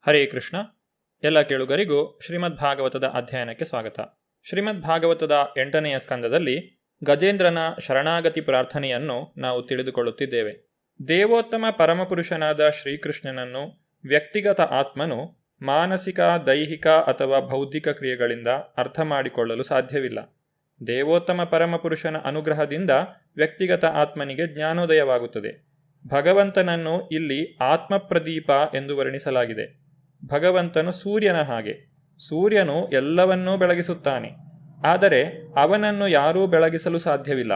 ಹರೇ ಕೃಷ್ಣ. ಎಲ್ಲ ಕೇಳುಗರಿಗೂ ಶ್ರೀಮದ್ ಭಾಗವತದ ಅಧ್ಯಯನಕ್ಕೆ ಸ್ವಾಗತ. ಶ್ರೀಮದ್ ಭಾಗವತದ 8ನೆಯ ಸ್ಕಂದದಲ್ಲಿ ಗಜೇಂದ್ರನ ಶರಣಾಗತಿ ಪ್ರಾರ್ಥನೆಯನ್ನು ನಾವು ತಿಳಿದುಕೊಳ್ಳುತ್ತಿದ್ದೇವೆ. ದೇವೋತ್ತಮ ಪರಮಪುರುಷನಾದ ಶ್ರೀಕೃಷ್ಣನನ್ನು ವ್ಯಕ್ತಿಗತ ಆತ್ಮನು ಮಾನಸಿಕ, ದೈಹಿಕ ಅಥವಾ ಬೌದ್ಧಿಕ ಕ್ರಿಯೆಗಳಿಂದ ಅರ್ಥ ಮಾಡಿಕೊಳ್ಳಲು ಸಾಧ್ಯವಿಲ್ಲ. ದೇವೋತ್ತಮ ಪರಮಪುರುಷನ ಅನುಗ್ರಹದಿಂದ ವ್ಯಕ್ತಿಗತ ಆತ್ಮನಿಗೆ ಜ್ಞಾನೋದಯವಾಗುತ್ತದೆ. ಭಗವಂತನನ್ನು ಇಲ್ಲಿ ಆತ್ಮಪ್ರದೀಪ ಎಂದು ವರ್ಣಿಸಲಾಗಿದೆ. ಭಗವಂತನು ಸೂರ್ಯನ ಹಾಗೆ. ಸೂರ್ಯನು ಎಲ್ಲವನ್ನೂ ಬೆಳಗಿಸುತ್ತಾನೆ, ಆದರೆ ಅವನನ್ನು ಯಾರೂ ಬೆಳಗಿಸಲು ಸಾಧ್ಯವಿಲ್ಲ.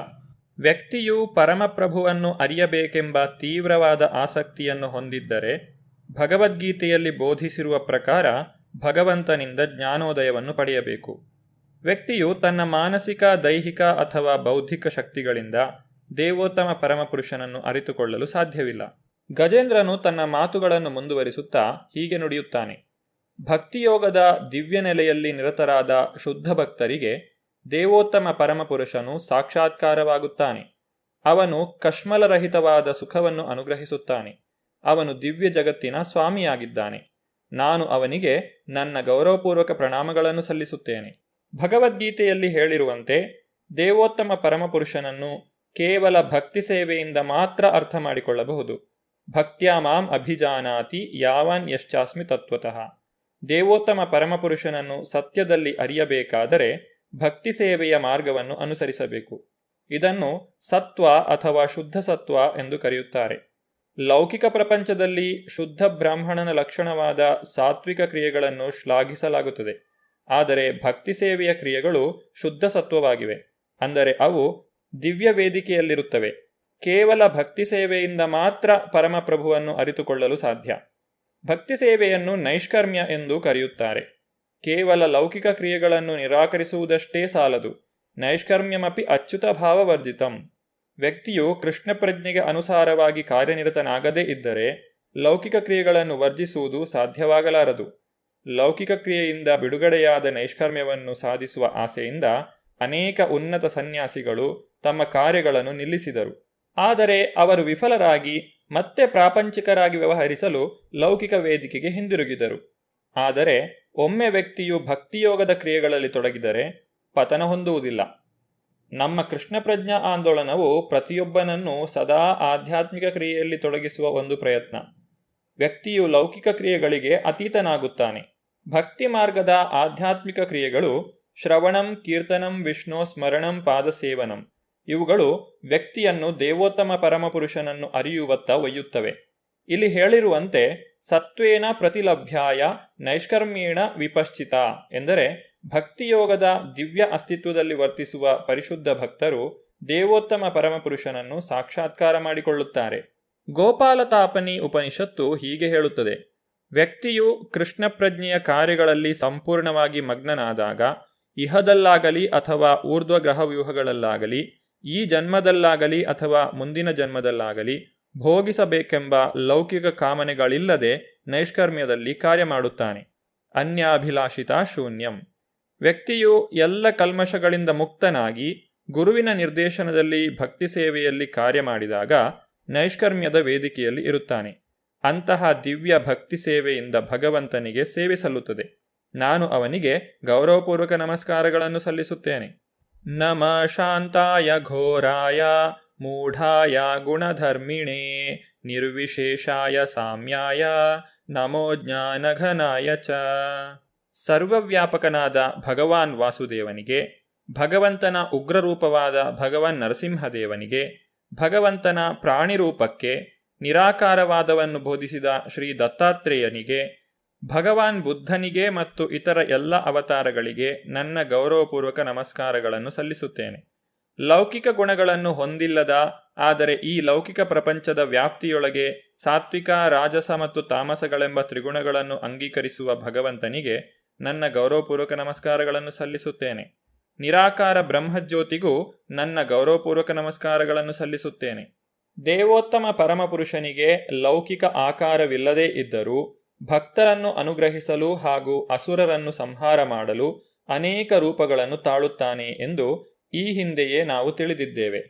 ವ್ಯಕ್ತಿಯು ಪರಮಪ್ರಭುವನ್ನು ಅರಿಯಬೇಕೆಂಬ ತೀವ್ರವಾದ ಆಸಕ್ತಿಯನ್ನು ಹೊಂದಿದ್ದರೆ ಭಗವದ್ಗೀತೆಯಲ್ಲಿ ಬೋಧಿಸಿರುವ ಪ್ರಕಾರ ಭಗವಂತನಿಂದ ಜ್ಞಾನೋದಯವನ್ನು ಪಡೆಯಬೇಕು. ವ್ಯಕ್ತಿಯು ತನ್ನ ಮಾನಸಿಕ, ದೈಹಿಕ ಅಥವಾ ಬೌದ್ಧಿಕ ಶಕ್ತಿಗಳಿಂದ ದೇವೋತ್ತಮ ಪರಮಪುರುಷನನ್ನು ಅರಿತುಕೊಳ್ಳಲು ಸಾಧ್ಯವಿಲ್ಲ. ಗಜೇಂದ್ರನು ತನ್ನ ಮಾತುಗಳನ್ನು ಮುಂದುವರಿಸುತ್ತಾ ಹೀಗೆ ನುಡಿಯುತ್ತಾನೆ. ಭಕ್ತಿಯೋಗದ ದಿವ್ಯ ನೆಲೆಯಲ್ಲಿ ನಿರತರಾದ ಶುದ್ಧ ಭಕ್ತರಿಗೆ ದೇವೋತ್ತಮ ಪರಮಪುರುಷನು ಸಾಕ್ಷಾತ್ಕಾರವಾಗುತ್ತಾನೆ. ಅವನು ಕಶ್ಮಲರಹಿತವಾದ ಸುಖವನ್ನು ಅನುಗ್ರಹಿಸುತ್ತಾನೆ. ಅವನು ದಿವ್ಯ ಜಗತ್ತಿನ ಸ್ವಾಮಿಯಾಗಿದ್ದಾನೆ. ನಾನು ಅವನಿಗೆ ನನ್ನ ಗೌರವಪೂರ್ವಕ ಪ್ರಣಾಮಗಳನ್ನು ಸಲ್ಲಿಸುತ್ತೇನೆ. ಭಗವದ್ಗೀತೆಯಲ್ಲಿ ಹೇಳಿರುವಂತೆ ದೇವೋತ್ತಮ ಪರಮಪುರುಷನನ್ನು ಕೇವಲ ಭಕ್ತಿ ಸೇವೆಯಿಂದ ಮಾತ್ರ ಅರ್ಥ ಮಾಡಿಕೊಳ್ಳಬಹುದು. ಭಕ್ತ್ಯಾ ಮಾಂ ಅಭಿಜಾನಾತಿ ಯಾವಾನ್ ಯಶ್ಚಾಸ್ಮಿ ತತ್ವತಃ. ದೇವೋತ್ತಮ ಪರಮಪುರುಷನನ್ನು ಸತ್ಯದಲ್ಲಿ ಅರಿಯಬೇಕಾದರೆ ಭಕ್ತಿ ಸೇವೆಯ ಮಾರ್ಗವನ್ನು ಅನುಸರಿಸಬೇಕು. ಇದನ್ನು ಸತ್ವ ಅಥವಾ ಶುದ್ಧ ಸತ್ವ ಎಂದು ಕರೆಯುತ್ತಾರೆ. ಲೌಕಿಕ ಪ್ರಪಂಚದಲ್ಲಿ ಶುದ್ಧ ಬ್ರಾಹ್ಮಣನ ಲಕ್ಷಣವಾದ ಸಾತ್ವಿಕ ಕ್ರಿಯೆಗಳನ್ನು ಶ್ಲಾಘಿಸಲಾಗುತ್ತದೆ. ಆದರೆ ಭಕ್ತಿ ಸೇವೆಯ ಕ್ರಿಯೆಗಳು ಶುದ್ಧ ಸತ್ವವಾಗಿವೆ, ಅಂದರೆ ಅವು ದಿವ್ಯ ವೇದಿಕೆಯಲ್ಲಿರುತ್ತವೆ. ಕೇವಲ ಭಕ್ತಿ ಸೇವೆಯಿಂದ ಮಾತ್ರ ಪರಮಪ್ರಭುವನ್ನು ಅರಿತುಕೊಳ್ಳಲು ಸಾಧ್ಯ. ಭಕ್ತಿ ಸೇವೆಯನ್ನು ನೈಷ್ಕರ್ಮ್ಯ ಎಂದು ಕರೆಯುತ್ತಾರೆ. ಕೇವಲ ಲೌಕಿಕ ಕ್ರಿಯೆಗಳನ್ನು ನಿರಾಕರಿಸುವುದಷ್ಟೇ ಸಾಲದು. ನೈಷ್ಕರ್ಮ್ಯಮಪಿ ಅಚ್ಯುತ ಭಾವವರ್ಜಿತಂ. ವ್ಯಕ್ತಿಯು ಕೃಷ್ಣ ಪ್ರಜ್ಞೆಗೆ ಅನುಸಾರವಾಗಿ ಕಾರ್ಯನಿರತನಾಗದೇ ಇದ್ದರೆ ಲೌಕಿಕ ಕ್ರಿಯೆಗಳನ್ನು ವರ್ಜಿಸುವುದು ಸಾಧ್ಯವಾಗಲಾರದು. ಲೌಕಿಕ ಕ್ರಿಯೆಯಿಂದ ಬಿಡುಗಡೆಯಾದ ನೈಷ್ಕರ್ಮ್ಯವನ್ನು ಸಾಧಿಸುವ ಆಸೆಯಿಂದ ಅನೇಕ ಉನ್ನತ ಸನ್ಯಾಸಿಗಳು ತಮ್ಮ ಕಾರ್ಯಗಳನ್ನು ನಿಲ್ಲಿಸಿದರು. ಆದರೆ ಅವರು ವಿಫಲರಾಗಿ ಮತ್ತೆ ಪ್ರಾಪಂಚಿಕರಾಗಿ ವ್ಯವಹರಿಸಲು ಲೌಕಿಕ ವೇದಿಕೆಗೆ ಹಿಂದಿರುಗಿದರು. ಆದರೆ ಒಮ್ಮೆ ವ್ಯಕ್ತಿಯು ಭಕ್ತಿಯೋಗದ ಕ್ರಿಯೆಗಳಲ್ಲಿ ತೊಡಗಿದರೆ ಪತನ ಹೊಂದುವುದಿಲ್ಲ. ನಮ್ಮ ಕೃಷ್ಣ ಪ್ರಜ್ಞಾ ಆಂದೋಲನವು ಪ್ರತಿಯೊಬ್ಬನನ್ನು ಸದಾ ಆಧ್ಯಾತ್ಮಿಕ ಕ್ರಿಯೆಯಲ್ಲಿ ತೊಡಗಿಸುವ ಒಂದು ಪ್ರಯತ್ನ. ವ್ಯಕ್ತಿಯು ಲೌಕಿಕ ಕ್ರಿಯೆಗಳಿಗೆ ಅತೀತನಾಗುತ್ತಾನೆ. ಭಕ್ತಿ ಮಾರ್ಗದ ಆಧ್ಯಾತ್ಮಿಕ ಕ್ರಿಯೆಗಳು ಶ್ರವಣಂ, ಕೀರ್ತನಂ, ವಿಷ್ಣು ಸ್ಮರಣಂ, ಪಾದಸೇವನಂ ಇವುಗಳು ವ್ಯಕ್ತಿಯನ್ನು ದೇವೋತ್ತಮ ಪರಮಪುರುಷನನ್ನು ಅರಿಯುವತ್ತ ಒಯ್ಯುತ್ತವೆ. ಇಲ್ಲಿ ಹೇಳಿರುವಂತೆ ಸತ್ವೇನ ಪ್ರತಿಲಭ್ಯಾಯ ನೈಷ್ಕರ್ಮ್ಯೇಣ ವಿಪಶ್ಚಿತ ಎಂದರೆ ಭಕ್ತಿಯೋಗದ ದಿವ್ಯ ಅಸ್ತಿತ್ವದಲ್ಲಿ ವರ್ತಿಸುವ ಪರಿಶುದ್ಧ ಭಕ್ತರು ದೇವೋತ್ತಮ ಪರಮಪುರುಷನನ್ನು ಸಾಕ್ಷಾತ್ಕಾರ ಮಾಡಿಕೊಳ್ಳುತ್ತಾರೆ. ಗೋಪಾಲತಾಪನಿ ಉಪನಿಷತ್ತು ಹೀಗೆ ಹೇಳುತ್ತದೆ. ವ್ಯಕ್ತಿಯು ಕೃಷ್ಣ ಪ್ರಜ್ಞೆಯ ಕಾರ್ಯಗಳಲ್ಲಿ ಸಂಪೂರ್ಣವಾಗಿ ಮಗ್ನನಾದಾಗ ಇಹದಲ್ಲಾಗಲಿ ಅಥವಾ ಊರ್ಧ್ವ ಗ್ರಹವ್ಯೂಹಗಳಲ್ಲಾಗಲಿ, ಈ ಜನ್ಮದಲ್ಲಾಗಲಿ ಅಥವಾ ಮುಂದಿನ ಜನ್ಮದಲ್ಲಾಗಲಿ ಭೋಗಿಸಬೇಕೆಂಬ ಲೌಕಿಕ ಕಾಮನೆಗಳಿಲ್ಲದೆ ನೈಷ್ಕರ್ಮ್ಯದಲ್ಲಿ ಕಾರ್ಯ ಮಾಡುತ್ತಾನೆ. ಅನ್ಯಾಭಿಲಾಷಿತ ಶೂನ್ಯಂ. ವ್ಯಕ್ತಿಯು ಎಲ್ಲ ಕಲ್ಮಶಗಳಿಂದ ಮುಕ್ತನಾಗಿ ಗುರುವಿನ ನಿರ್ದೇಶನದಲ್ಲಿ ಭಕ್ತಿ ಸೇವೆಯಲ್ಲಿ ಕಾರ್ಯ ಮಾಡಿದಾಗ ನೈಷ್ಕರ್ಮ್ಯದ ವೇದಿಕೆಯಲ್ಲಿ ಇರುತ್ತಾನೆ. ಅಂತಹ ದಿವ್ಯ ಭಕ್ತಿ ಸೇವೆಯಿಂದ ಭಗವಂತನಿಗೆ ಸೇವೆ ಸಲ್ಲುತ್ತದೆ. ನಾನು ಅವನಿಗೆ ಗೌರವಪೂರ್ವಕ ನಮಸ್ಕಾರಗಳನ್ನು ಸಲ್ಲಿಸುತ್ತೇನೆ. ನಮ ಶಾಂತಾಯ ಘೋರಾಯ ಮೂಢಾಯ ಗುಣಧರ್ಮಿಣೇ ನಿರ್ವಿಶೇಷಾಯ ಸಾಮ್ಯಾಯ ನಮೋ ಜ್ಞಾನಘನಾಯ ಚ. ಸರ್ವವ್ಯಾಪಕನಾದ ಭಗವಾನ್ ವಾಸುದೇವನಿಗೆ, ಭಗವಂತನ ಉಗ್ರರೂಪವಾದ ಭಗವಾನ್ ನರಸಿಂಹದೇವನಿಗೆ, ಭಗವಂತನ ಪ್ರಾಣಿರೂಪಕ್ಕೆ, ನಿರಾಕಾರವಾದವನ್ನು ಬೋಧಿಸಿದ ಶ್ರೀ ದತ್ತಾತ್ರೇಯನಿಗೆ, ಭಗವಾನ್ ಬುದ್ಧನಿಗೆ ಮತ್ತು ಇತರ ಎಲ್ಲ ಅವತಾರಗಳಿಗೆ ನನ್ನ ಗೌರವಪೂರ್ವಕ ನಮಸ್ಕಾರಗಳನ್ನು ಸಲ್ಲಿಸುತ್ತೇನೆ. ಲೌಕಿಕ ಗುಣಗಳನ್ನು ಹೊಂದಿಲ್ಲದ, ಆದರೆ ಈ ಲೌಕಿಕ ಪ್ರಪಂಚದ ವ್ಯಾಪ್ತಿಯೊಳಗೆ ಸಾತ್ವಿಕ, ರಾಜಸ ಮತ್ತು ತಾಮಸಗಳೆಂಬ ತ್ರಿಗುಣಗಳನ್ನು ಅಂಗೀಕರಿಸುವ ಭಗವಂತನಿಗೆ ನನ್ನ ಗೌರವಪೂರ್ವಕ ನಮಸ್ಕಾರಗಳನ್ನು ಸಲ್ಲಿಸುತ್ತೇನೆ. ನಿರಾಕಾರ ಬ್ರಹ್ಮಜ್ಯೋತಿಗೂ ನನ್ನ ಗೌರವಪೂರ್ವಕ ನಮಸ್ಕಾರಗಳನ್ನು ಸಲ್ಲಿಸುತ್ತೇನೆ. ದೇವೋತ್ತಮ ಪರಮಪುರುಷನಿಗೆ ಲೌಕಿಕ ಆಕಾರವಿಲ್ಲದೇ ಇದ್ದರೂ ಭಕ್ತರನ್ನು ಅನುಗ್ರಹಿಸಲು ಹಾಗೂ ಅಸುರರನ್ನು ಸಂಹಾರ ಮಾಡಲು ಅನೇಕ ರೂಪಗಳನ್ನು ತಾಳುತ್ತಾನೆ ಎಂದು ಈ ಹಿಂದೆಯೇ ನಾವು ತಿಳಿದಿದ್ದೇವೆ.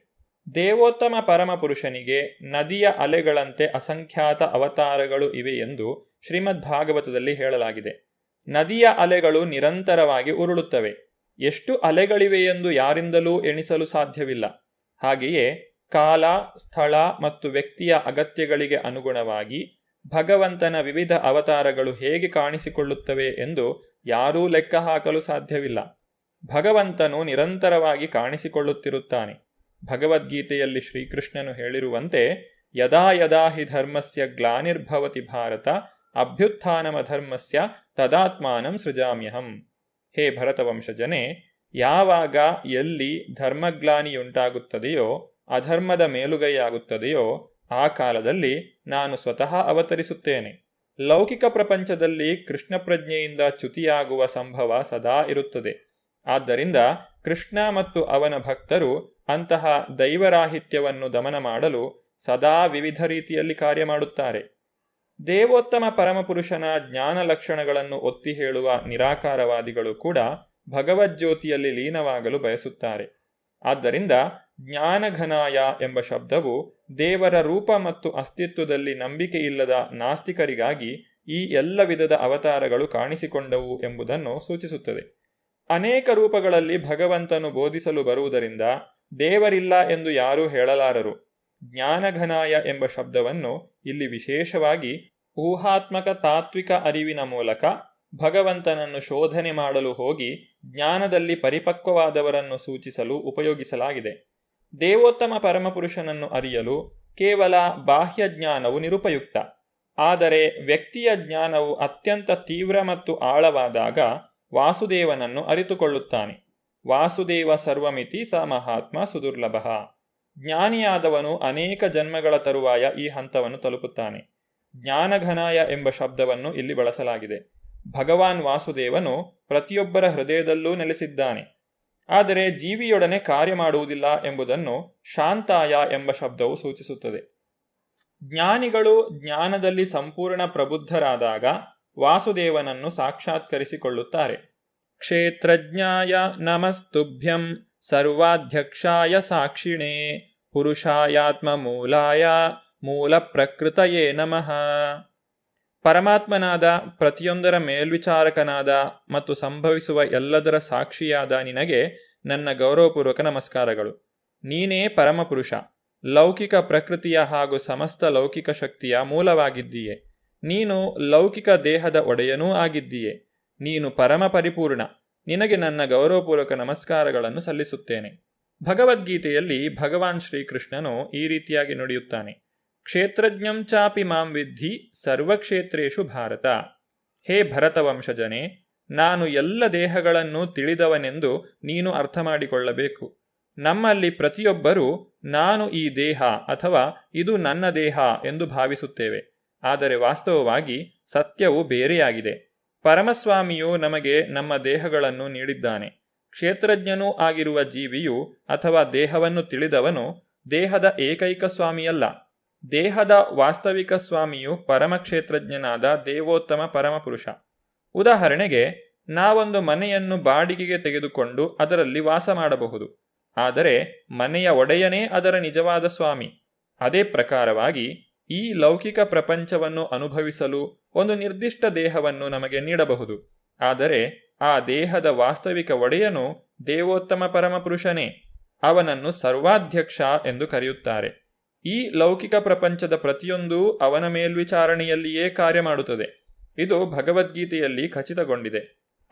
ದೇವೋತ್ತಮ ಪರಮಪುರುಷನಿಗೆ ನದಿಯ ಅಲೆಗಳಂತೆ ಅಸಂಖ್ಯಾತ ಅವತಾರಗಳು ಇವೆ ಎಂದು ಶ್ರೀಮದ್ ಭಾಗವತದಲ್ಲಿ ಹೇಳಲಾಗಿದೆ. ನದಿಯ ಅಲೆಗಳು ನಿರಂತರವಾಗಿ ಉರುಳುತ್ತವೆ. ಎಷ್ಟು ಅಲೆಗಳಿವೆಯೆಂದು ಯಾರಿಂದಲೂ ಎಣಿಸಲು ಸಾಧ್ಯವಿಲ್ಲ. ಹಾಗೆಯೇ ಕಾಲ, ಸ್ಥಳ ಮತ್ತು ವ್ಯಕ್ತಿಯ ಅಗತ್ಯಗಳಿಗೆ ಅನುಗುಣವಾಗಿ ಭಗವಂತನ ವಿವಿಧ ಅವತಾರಗಳು ಹೇಗೆ ಕಾಣಿಸಿಕೊಳ್ಳುತ್ತವೆ ಎಂದು ಯಾರೂ ಲೆಕ್ಕ ಹಾಕಲು ಸಾಧ್ಯವಿಲ್ಲ. ಭಗವಂತನು ನಿರಂತರವಾಗಿ ಕಾಣಿಸಿಕೊಳ್ಳುತ್ತಿರುತ್ತಾನೆ. ಭಗವದ್ಗೀತೆಯಲ್ಲಿ ಶ್ರೀಕೃಷ್ಣನು ಹೇಳಿರುವಂತೆ, ಯದಾ ಯದಾ ಹಿ ಧರ್ಮಸ್ಯ ಗ್ಲಾನಿರ್ಭವತಿ ಭಾರತ ಅಭ್ಯುತ್ಥಾನಮಧರ್ಮಸ್ಯ ತದಾತ್ಮಾನಂ ಸೃಜಾಮ್ಯಹಂ. ಹೇ ಭರತವಂಶಜನೇ, ಯಾವಾಗ ಎಲ್ಲಿ ಧರ್ಮಗ್ಲಾನಿಯುಂಟಾಗುತ್ತದೆಯೋ, ಅಧರ್ಮದ ಮೇಲುಗೈಯಾಗುತ್ತದೆಯೋ, ಆ ಕಾಲದಲ್ಲಿ ನಾನು ಸ್ವತಃ ಅವತರಿಸುತ್ತೇನೆ. ಲೌಕಿಕ ಪ್ರಪಂಚದಲ್ಲಿ ಕೃಷ್ಣ ಪ್ರಜ್ಞೆಯಿಂದ ಚ್ಯುತಿಯಾಗುವ ಸಂಭವ ಸದಾ ಇರುತ್ತದೆ. ಆದ್ದರಿಂದ ಕೃಷ್ಣ ಮತ್ತು ಅವನ ಭಕ್ತರು ಅಂತಹ ದೈವರಾಹಿತ್ಯವನ್ನು ದಮನ ಮಾಡಲು ಸದಾ ವಿವಿಧ ರೀತಿಯಲ್ಲಿ ಕಾರ್ಯ ಮಾಡುತ್ತಾರೆ. ದೇವೋತ್ತಮ ಪರಮಪುರುಷನ ಜ್ಞಾನ ಲಕ್ಷಣಗಳನ್ನು ಒತ್ತಿ ಹೇಳುವ ನಿರಾಕಾರವಾದಿಗಳು ಕೂಡ ಭಗವಜ್ಯೋತಿಯಲ್ಲಿ ಲೀನವಾಗಲು ಬಯಸುತ್ತಾರೆ. ಆದ್ದರಿಂದ ಜ್ಞಾನಘನಾಯ ಎಂಬ ಶಬ್ದವು ದೇವರ ರೂಪ ಮತ್ತು ಅಸ್ತಿತ್ವದಲ್ಲಿ ನಂಬಿಕೆ ಇಲ್ಲದ ನಾಸ್ತಿಕರಿಗಾಗಿ ಈ ಎಲ್ಲ ವಿಧದ ಅವತಾರಗಳು ಕಾಣಿಸಿಕೊಂಡವು ಎಂಬುದನ್ನು ಸೂಚಿಸುತ್ತದೆ. ಅನೇಕ ರೂಪಗಳಲ್ಲಿ ಭಗವಂತನು ಬೋಧಿಸಲು ಬರುವುದರಿಂದ ದೇವರಿಲ್ಲ ಎಂದು ಯಾರೂ ಹೇಳಲಾರರು. ಜ್ಞಾನಘನಾಯ ಎಂಬ ಶಬ್ದವನ್ನು ಇಲ್ಲಿ ವಿಶೇಷವಾಗಿ ಊಹಾತ್ಮಕ ತಾತ್ವಿಕ ಅರಿವಿನ ಮೂಲಕ ಭಗವಂತನನ್ನು ಶೋಧನೆ ಮಾಡಲು ಹೋಗಿ ಜ್ಞಾನದಲ್ಲಿ ಪರಿಪಕ್ವವಾದವರನ್ನು ಸೂಚಿಸಲು ಉಪಯೋಗಿಸಲಾಗಿದೆ. ದೇವೋತ್ತಮ ಪರಮಪುರುಷನನ್ನು ಅರಿಯಲು ಕೇವಲ ಬಾಹ್ಯ ಜ್ಞಾನವು ನಿರುಪಯುಕ್ತ. ಆದರೆ ವ್ಯಕ್ತಿಯ ಜ್ಞಾನವು ಅತ್ಯಂತ ತೀವ್ರ ಮತ್ತು ಆಳವಾದಾಗ ವಾಸುದೇವನನ್ನು ಅರಿತುಕೊಳ್ಳುತ್ತಾನೆ. ವಾಸುದೇವ ಸರ್ವಮಿತಿ ಸ ಮಹಾತ್ಮ ಸುದುರ್ಲಭ. ಜ್ಞಾನಿಯಾದವನು ಅನೇಕ ಜನ್ಮಗಳ ತರುವಾಯ ಈ ಹಂತವನ್ನು ತಲುಪುತ್ತಾನೆ. ಜ್ಞಾನಘನಾಯ ಎಂಬ ಶಬ್ದವನ್ನು ಇಲ್ಲಿ ಬಳಸಲಾಗಿದೆ. ಭಗವಾನ್ ವಾಸುದೇವನು ಪ್ರತಿಯೊಬ್ಬರ ಹೃದಯದಲ್ಲೂ ನೆಲೆಸಿದ್ದಾನೆ. ಆದರೆ ಜೀವಿಯೊಡನೆ ಕಾರ್ಯ ಮಾಡುವುದಿಲ್ಲ ಎಂಬುದನ್ನು ಶಾಂತಾಯ ಎಂಬ ಶಬ್ದವು ಸೂಚಿಸುತ್ತದೆ. ಜ್ಞಾನಿಗಳು ಜ್ಞಾನದಲ್ಲಿ ಸಂಪೂರ್ಣ ಪ್ರಬುದ್ಧರಾದಾಗ ವಾಸುದೇವನನ್ನು ಸಾಕ್ಷಾತ್ಕರಿಸಿಕೊಳ್ಳುತ್ತಾರೆ. ಕ್ಷೇತ್ರಜ್ಞಾಯ ನಮಸ್ತುಭ್ಯಂ ಸರ್ವಾಧ್ಯಕ್ಷಾಯ ಸಾಕ್ಷಿಣೇ ಪುರುಷಾಯಾತ್ಮ ಮೂಲಾಯ ಮೂಲ ಪ್ರಕೃತಯೇ ನಮಃ. ಪರಮಾತ್ಮನಾದ, ಪ್ರತಿಯೊಂದರ ಮೇಲ್ವಿಚಾರಕನಾದ ಮತ್ತು ಸಂಭವಿಸುವ ಎಲ್ಲದರ ಸಾಕ್ಷಿಯಾದ ನಿನಗೆ ನನ್ನ ಗೌರವಪೂರ್ವಕ ನಮಸ್ಕಾರಗಳು. ನೀನೇ ಪರಮಪುರುಷ, ಲೌಕಿಕ ಪ್ರಕೃತಿಯ ಹಾಗೂ ಸಮಸ್ತ ಲೌಕಿಕ ಶಕ್ತಿಯ ಮೂಲವಾಗಿದ್ದೀಯೆ. ನೀನು ಲೌಕಿಕ ದೇಹದ ಒಡೆಯನೂ ಆಗಿದ್ದೀಯೆ. ನೀನು ಪರಮ ಪರಿಪೂರ್ಣ. ನಿನಗೆ ನನ್ನ ಗೌರವಪೂರ್ವಕ ನಮಸ್ಕಾರಗಳನ್ನು ಸಲ್ಲಿಸುತ್ತೇನೆ. ಭಗವದ್ಗೀತೆಯಲ್ಲಿ ಭಗವಾನ್ ಶ್ರೀಕೃಷ್ಣನು ಈ ರೀತಿಯಾಗಿ ನುಡಿಯುತ್ತಾನೆ: ಕ್ಷೇತ್ರಜ್ಞಂ ಚಾಪಿ ಮಾಂ ವಿದ್ಧಿ ಸರ್ವಕ್ಷೇತ್ರೇಷು ಭಾರತ. ಹೇ ಭರತವಂಶಜನೇ, ನಾನು ಎಲ್ಲ ದೇಹಗಳನ್ನು ತಿಳಿದವನೆಂದು ನೀನು ಅರ್ಥ ಮಾಡಿಕೊಳ್ಳಬೇಕು. ನಮ್ಮಲ್ಲಿ ಪ್ರತಿಯೊಬ್ಬರೂ ನಾನು ಈ ದೇಹ ಅಥವಾ ಇದು ನನ್ನ ದೇಹ ಎಂದು ಭಾವಿಸುತ್ತೇವೆ. ಆದರೆ ವಾಸ್ತವವಾಗಿ ಸತ್ಯವು ಬೇರೆಯಾಗಿದೆ. ಪರಮಸ್ವಾಮಿಯು ನಮಗೆ ನಮ್ಮ ದೇಹಗಳನ್ನು ನೀಡಿದ್ದಾನೆ. ಕ್ಷೇತ್ರಜ್ಞನೂ ಆಗಿರುವ ಜೀವಿಯು ಅಥವಾ ದೇಹವನ್ನು ತಿಳಿದವನು ದೇಹದ ಏಕೈಕ ಸ್ವಾಮಿಯಲ್ಲ. ದೇಹದ ವಾಸ್ತವಿಕ ಸ್ವಾಮಿಯು ಪರಮಕ್ಷೇತ್ರಜ್ಞನಾದ ದೇವೋತ್ತಮ ಪರಮಪುರುಷ. ಉದಾಹರಣೆಗೆ, ನಾವೊಂದು ಮನೆಯನ್ನು ಬಾಡಿಗೆಗೆ ತೆಗೆದುಕೊಂಡು ಅದರಲ್ಲಿ ವಾಸ ಮಾಡಬಹುದು. ಆದರೆ ಮನೆಯ ಒಡೆಯನೇ ಅದರ ನಿಜವಾದ ಸ್ವಾಮಿ. ಅದೇ ಪ್ರಕಾರವಾಗಿ ಈ ಲೌಕಿಕ ಪ್ರಪಂಚವನ್ನು ಅನುಭವಿಸಲು ಒಂದು ನಿರ್ದಿಷ್ಟ ದೇಹವನ್ನು ನಮಗೆ ನೀಡಬಹುದು. ಆದರೆ ಆ ದೇಹದ ವಾಸ್ತವಿಕ ಒಡೆಯನು ದೇವೋತ್ತಮ ಪರಮಪುರುಷನೇ. ಅವನನ್ನು ಸರ್ವಾಧ್ಯಕ್ಷ ಎಂದು ಕರೆಯುತ್ತಾರೆ. ಈ ಲೌಕಿಕ ಪ್ರಪಂಚದ ಪ್ರತಿಯೊಂದೂ ಅವನ ಮೇಲ್ವಿಚಾರಣೆಯಲ್ಲಿಯೇ ಕಾರ್ಯ ಮಾಡುತ್ತದೆ. ಇದು ಭಗವದ್ಗೀತೆಯಲ್ಲಿ ಖಚಿತಗೊಂಡಿದೆ.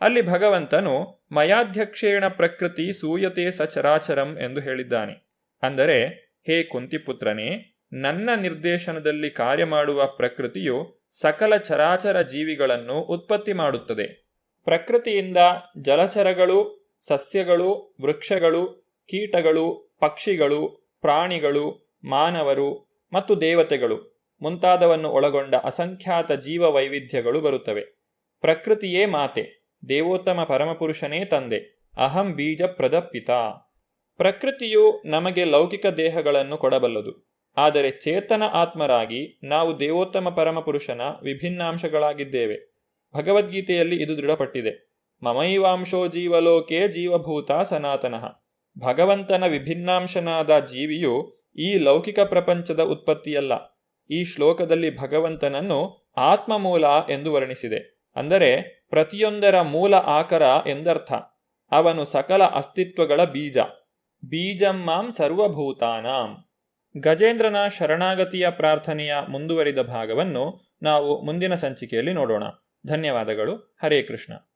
ಅಲ್ಲಿ ಭಗವಂತನು ಮಯಾಧ್ಯಕ್ಷೇಣ ಪ್ರಕೃತಿ ಸೂಯತೆ ಸಚರಾಚರಂ ಎಂದು ಹೇಳಿದ್ದಾನೆ. ಅಂದರೆ, ಹೇ ಕುಂತಿಪುತ್ರನೇ, ನನ್ನ ನಿರ್ದೇಶನದಲ್ಲಿ ಕಾರ್ಯ ಮಾಡುವ ಪ್ರಕೃತಿಯು ಸಕಲ ಚರಾಚರ ಜೀವಿಗಳನ್ನು ಉತ್ಪತ್ತಿ ಮಾಡುತ್ತದೆ. ಪ್ರಕೃತಿಯಿಂದ ಜಲಚರಗಳು, ಸಸ್ಯಗಳು, ವೃಕ್ಷಗಳು, ಕೀಟಗಳು, ಪಕ್ಷಿಗಳು, ಪ್ರಾಣಿಗಳು, ಮಾನವರು ಮತ್ತು ದೇವತೆಗಳು ಮುಂತಾದವನ್ನು ಒಳಗೊಂಡ ಅಸಂಖ್ಯಾತ ಜೀವ ವೈವಿಧ್ಯಗಳು ಬರುತ್ತವೆ. ಪ್ರಕೃತಿಯೇ ಮಾತೆ, ದೇವೋತ್ತಮ ಪರಮಪುರುಷನೇ ತಂದೆ. ಅಹಂ ಬೀಜ ಪ್ರದಪಿತಾ. ಪ್ರಕೃತಿಯು ನಮಗೆ ಲೌಕಿಕ ದೇಹಗಳನ್ನು ಕೊಡಬಲ್ಲದು. ಆದರೆ ಚೇತನ ಆತ್ಮರಾಗಿ ನಾವು ದೇವೋತ್ತಮ ಪರಮಪುರುಷನ ವಿಭಿನ್ನಾಂಶಗಳಾಗಿದ್ದೇವೆ. ಭಗವದ್ಗೀತೆಯಲ್ಲಿ ಇದು ದೃಢಪಟ್ಟಿದೆ. ಮಮೈವಾಂಶೋ ಜೀವಲೋಕೆ ಜೀವಭೂತ ಸನಾತನಃ. ಭಗವಂತನ ವಿಭಿನ್ನಾಂಶನಾದ ಜೀವಿಯು ಈ ಲೌಕಿಕ ಪ್ರಪಂಚದ ಉತ್ಪತ್ತಿಯಲ್ಲ. ಈ ಶ್ಲೋಕದಲ್ಲಿ ಭಗವಂತನನ್ನು ಆತ್ಮಮೂಲ ಎಂದು ವರ್ಣಿಸಿದೆ. ಅಂದರೆ ಪ್ರತಿಯೊಂದರ ಮೂಲ ಆಕರ ಎಂದರ್ಥ. ಅವನು ಸಕಲ ಅಸ್ತಿತ್ವಗಳ ಬೀಜ. ಬೀಜಂ ಮಾಂ ಸರ್ವಭೂತಾನಾಂ. ಗಜೇಂದ್ರನ ಶರಣಾಗತಿಯ ಪ್ರಾರ್ಥನೆಯ ಮುಂದುವರಿದ ಭಾಗವನ್ನು ನಾವು ಮುಂದಿನ ಸಂಚಿಕೆಯಲ್ಲಿ ನೋಡೋಣ. ಧನ್ಯವಾದಗಳು. ಹರೇ ಕೃಷ್ಣ.